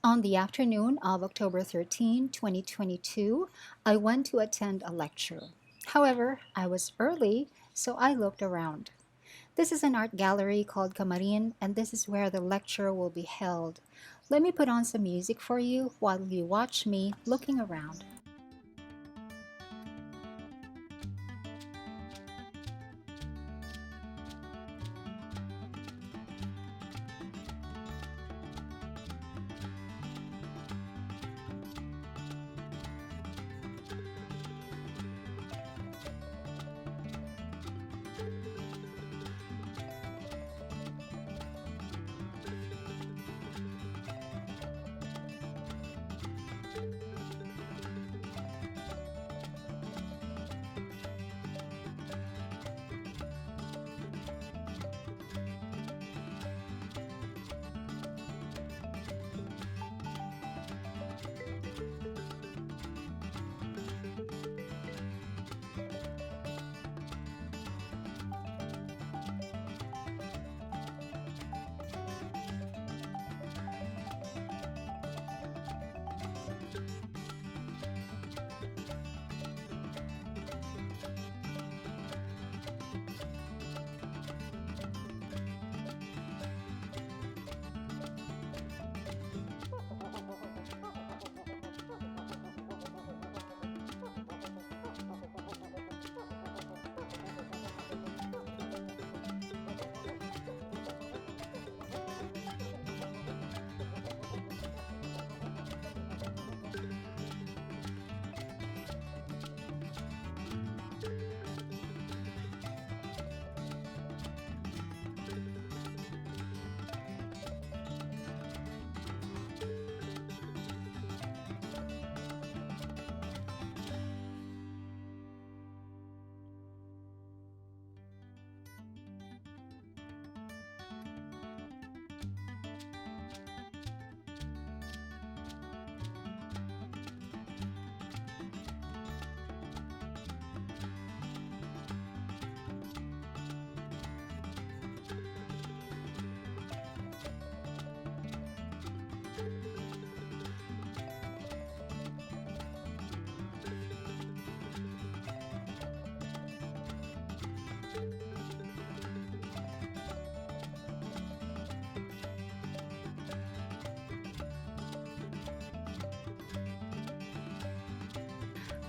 On the afternoon of October 13, 2022, I went to attend a lecture. However, I was early, so I looked around. This is an art gallery called Camarin, and this is where the lecture will be held. Let me put on some music for you while you watch me looking around.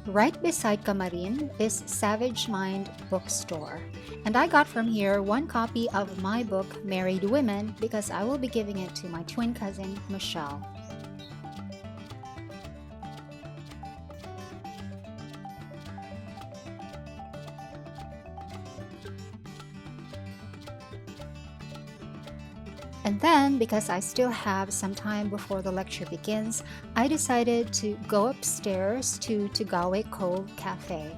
Right beside Camarin is Savage Mind Bookstore, and I got from here one copy of my book Married Women because I will be giving it to my twin cousin Michelle. And then, because I still have some time before the lecture begins, I decided to go upstairs to Tagawe Cove Cafe.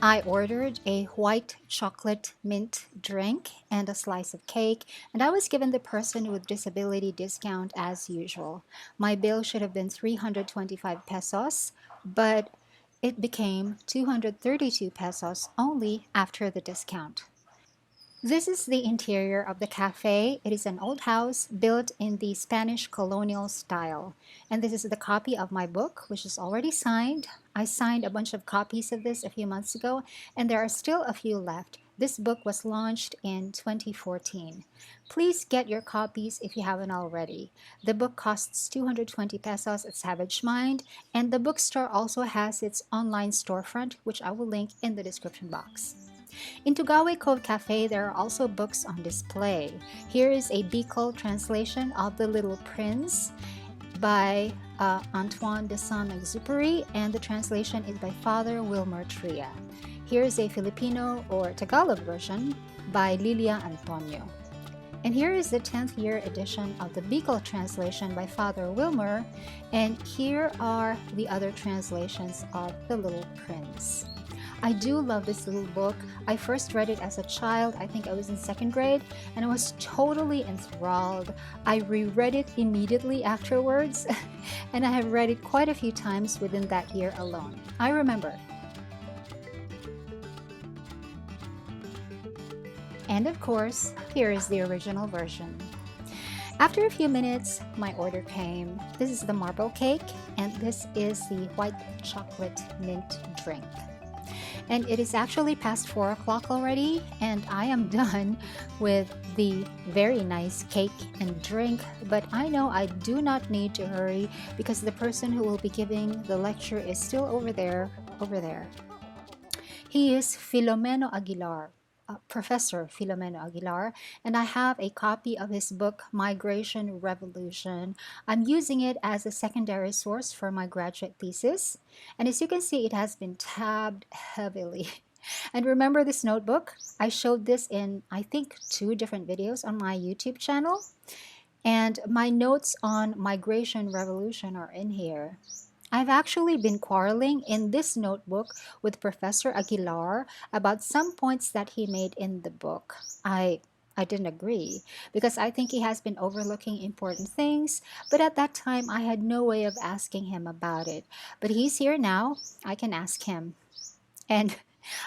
I ordered a white chocolate mint drink and a slice of cake, and I was given the person with disability discount as usual. My bill should have been 325 pesos, but it became 232 pesos only after the discount. This is the interior of the cafe. It is an old house built in the Spanish colonial style. And this is the copy of my book, which is already signed. I signed a bunch of copies of this a few months ago, and there are still a few left. This book was launched in 2014. Please get your copies if you haven't already. The book costs 220 pesos at Savage Mind, and the bookstore also has its online storefront, which I will link in the description box. In Tugawe Cove Cafe, there are also books on display. Here is a Bicol translation of The Little Prince by Antoine de Saint-Exupéry, and the translation is by Father Wilmer Tria. Here is a Filipino or Tagalog version by Lilia Antonio. And here is the 10th year edition of the Bicol translation by Father Wilmer, and here are the other translations of The Little Prince. I do love this little book. I first read it as a child. I think I was in second grade, and I was totally enthralled. I reread it immediately afterwards, and I have read it quite a few times within that year alone. I remember. And of course, here is the original version. After a few minutes, my order came. This is the marble cake, and this is the white chocolate mint drink. And it is actually past 4 o'clock already, and I am done with the very nice cake and drink, but I know I do not need to hurry because the person who will be giving the lecture is still over there. He is Filomeno Aguilar. Professor Filomeno Aguilar, and I have a copy of his book Migration Revolution. I'm using it as a secondary source for my graduate thesis, and as you can see, it has been tabbed heavily. And remember this notebook? I showed this in, I think, 2 different videos on my YouTube channel, and my notes on Migration Revolution are in here. I've actually been quarreling in this notebook with Professor Aguilar about some points that he made in the book. I didn't agree because I think he has been overlooking important things, but at that time I had no way of asking him about it. But he's here now, I can ask him. And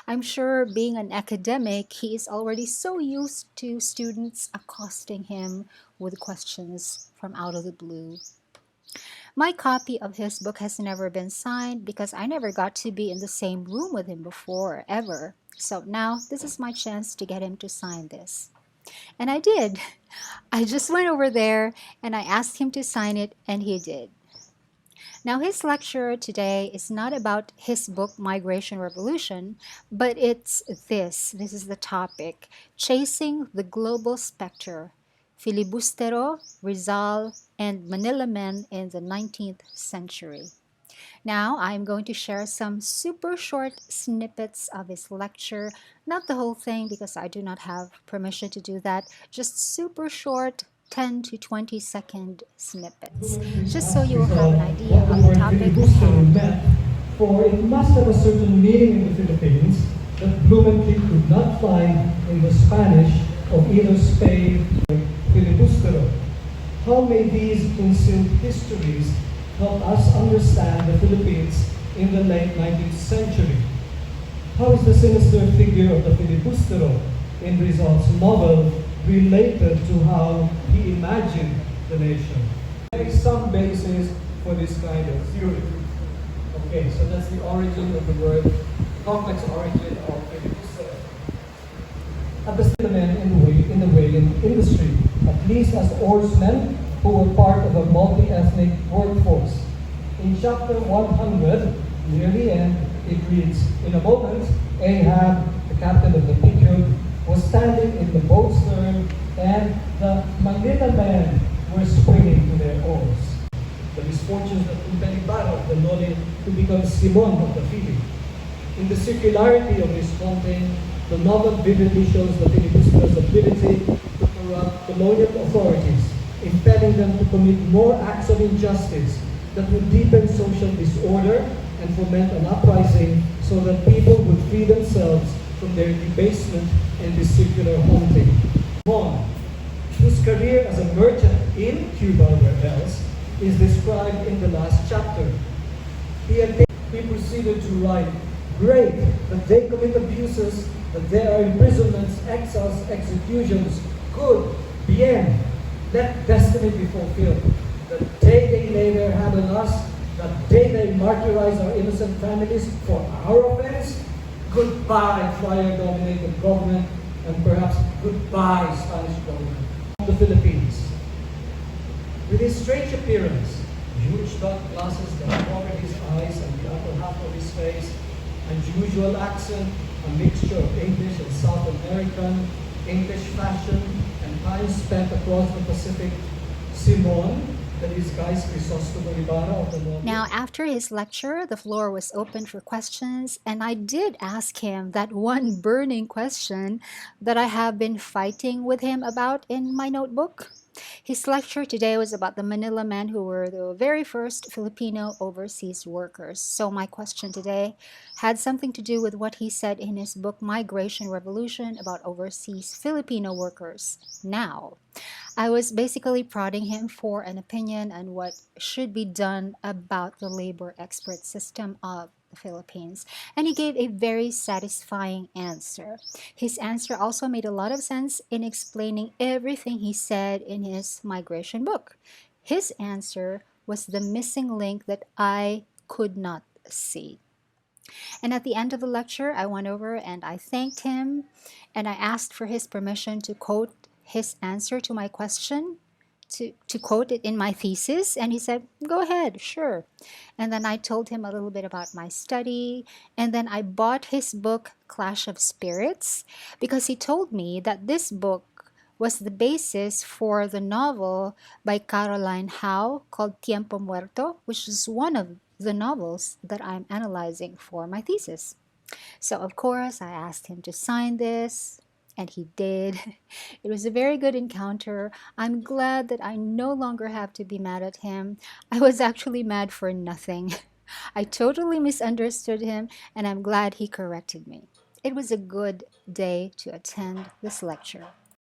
I'm sure being an academic, he is already so used to students accosting him with questions from out of the blue. My copy of his book has never been signed because I never got to be in the same room with him before, ever. So now this is my chance to get him to sign this. And I did. I just went over there and I asked him to sign it, and he did. Now his lecture today is not about his book Migration Revolution, but it's this. This is the topic: Chasing the Global Spectre, Filibustero, Rizal, and Manila Men in the 19th Century. Now, I'm going to share some super short snippets of his lecture. Not the whole thing because I do not have permission to do that. Just super short 10 to 20 second snippets. Just so you will have an idea of the topic at hand. For it must have a certain meaning in the Philippines that Blumentritt could not find in the Spanish of either Spain or Filibustero. How may these concealed histories help us understand the Philippines in the late 19th century? How is the sinister figure of the Filibustero in Rizal's novel related to how he imagined the nation? There is some basis for this kind of theory. Okay, so that's the origin of the word, complex origin of Filibustero. At the settlement in the whaling industry, at least as oarsmen who were part of a multi-ethnic workforce. In chapter 100, near the end, it reads, "In a moment, Ahab, the captain of the Pequod, was standing in the boat's stern, and the Manila men were springing to their oars." The misfortunes of Umperibaro, the Noli, to become Simon of the Philip. In the circularity of this content, the novel vividly shows the Filibustero's ability to corrupt colonial authorities, impelling them to commit more acts of injustice that would deepen social disorder and foment an uprising so that people would free themselves from their debasement and this circular haunting. Simon, whose career as a merchant in Cuba, where else, is described in the last chapter. He proceeded to write, "Great that they commit abuses, that there are imprisonments, exiles, executions. Good, bien, let destiny be fulfilled. The day they lay their hand on us, the day they martyrize our innocent families for our offense, goodbye friar-dominated government, and perhaps goodbye Spanish government." The Philippines. With his strange appearance, huge dark glasses that covered his eyes and the upper half of his face, unusual accent, a mixture of English and South American, English fashion, and time spent across the Pacific, Simon Feliz Gais Crisostomo Ibarra of the novel. Now, after his lecture, the floor was open for questions, and I did ask him that one burning question that I have been fighting with him about in my notebook. His lecture today was about the Manila men who were the very first Filipino overseas workers. So, my question today had something to do with what he said in his book Migration Revolution about overseas Filipino workers now. I was basically prodding him for an opinion on what should be done about the labor expert system of the Philippines, and he gave a very satisfying answer. His answer also made a lot of sense in explaining everything he said in his migration book. His answer was the missing link that I could not see. And at the end of the lecture, I went over and I thanked him and I asked for his permission to quote his answer to my question, to quote it in my thesis. And he said, "Go ahead, sure." And then I told him a little bit about my study. And then I bought his book, Clash of Spirits, because he told me that this book was the basis for the novel by Caroline Howe called Tiempo Muerto, which is one of the novels that I'm analyzing for my thesis. So, of course, I asked him to sign this, and he did. It was a very good encounter. I'm glad that I no longer have to be mad at him. I was actually mad for nothing. I totally misunderstood him, and I'm glad he corrected me. It was a good day to attend this lecture.